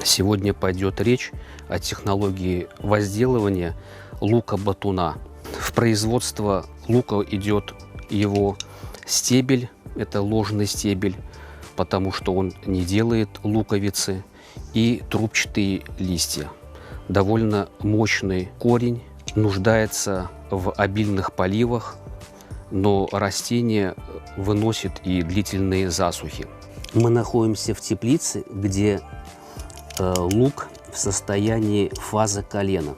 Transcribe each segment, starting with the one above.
Сегодня пойдет речь о технологии возделывания лука-батуна. В производство лука идет его стебель, это ложный стебель, потому что он не делает луковицы, и трубчатые листья. Довольно мощный корень, нуждается в обильных поливах, но растение выносит и длительные засухи. Мы находимся в теплице, где лук в состоянии фазы колена.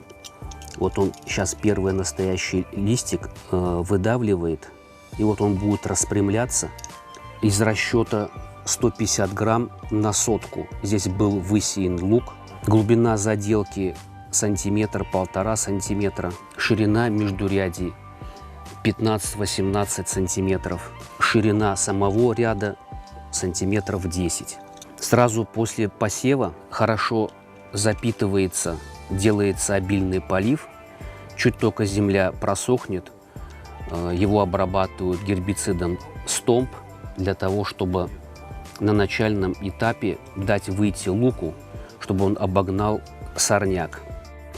Вот он сейчас первый настоящий листик выдавливает, и вот он будет распрямляться. Из расчета 150 грамм на сотку здесь был высеян лук. Глубина заделки сантиметр-1,5 сантиметра. Ширина междурядий 15-18 сантиметров. Ширина самого ряда сантиметров 10. Сразу после посева хорошо запитывается, делается обильный полив. Чуть только земля просохнет, его обрабатывают гербицидом Стомп для того, чтобы на начальном этапе дать выйти луку, чтобы он обогнал сорняк.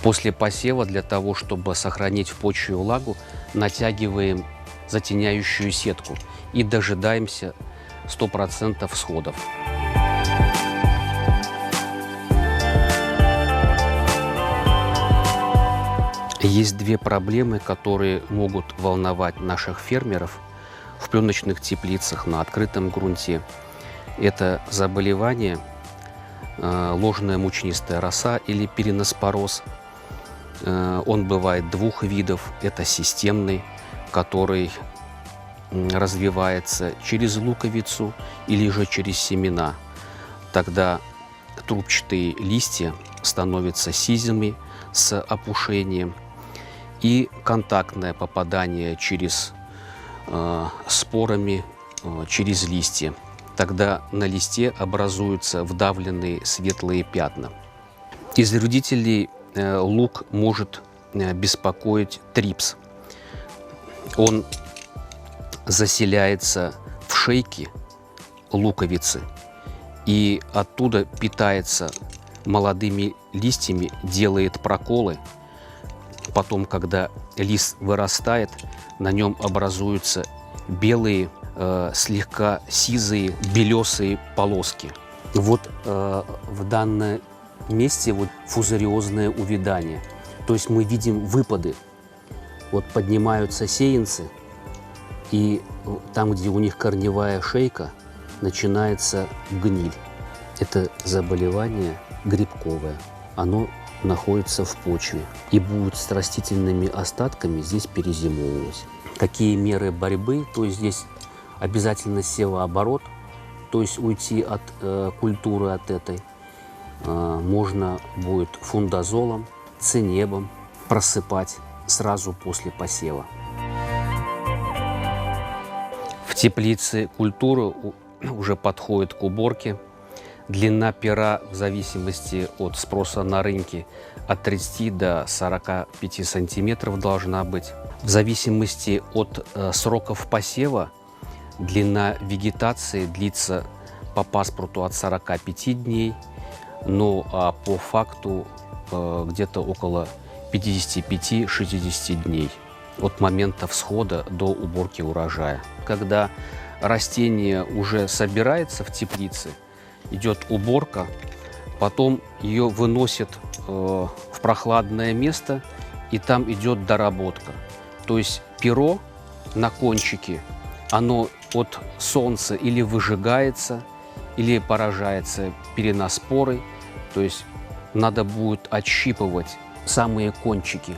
После посева, для того, чтобы сохранить в почве влагу, натягиваем затеняющую сетку и дожидаемся 100% всходов. Есть две проблемы, которые могут волновать наших фермеров в пленочных теплицах на открытом грунте. Это заболевание, ложная мучнистая роса или переноспороз. Он бывает двух видов. Это системный, который развивается через луковицу или же через семена. Тогда трубчатые листья становятся сизыми с опушением. И контактное попадание через спорами через листья. Тогда на листе образуются вдавленные светлые пятна. Из вредителей лук может беспокоить трипс. Он заселяется в шейки луковицы и оттуда питается молодыми листьями, делает проколы. Потом, когда лист вырастает, на нем образуются белые, слегка сизые, белесые полоски. Вот в данном месте вот фузариозное увядание. То есть мы видим выпады. Вот поднимаются сеянцы, и там, где у них корневая шейка, начинается гниль. Это заболевание грибковое. Оно находится в почве и будет с растительными остатками здесь перезимовывать. Какие меры борьбы? То есть здесь обязательно севооборот, то есть уйти от культуры от этой. Можно будет фундазолом, цинебом просыпать сразу после посева. В теплице культура уже подходит к уборке. Длина пера в зависимости от спроса на рынке от 30 до 45 сантиметров должна быть. В зависимости от сроков посева длина вегетации длится по паспорту от 45 дней, но по факту где-то около 55-60 дней от момента всхода до уборки урожая. Когда растение уже собирается в теплице, идет уборка, потом ее выносят в прохладное место, и там идет доработка. То есть перо на кончике, оно от солнца или выжигается, или поражается переноспорой. То есть надо будет отщипывать самые кончики.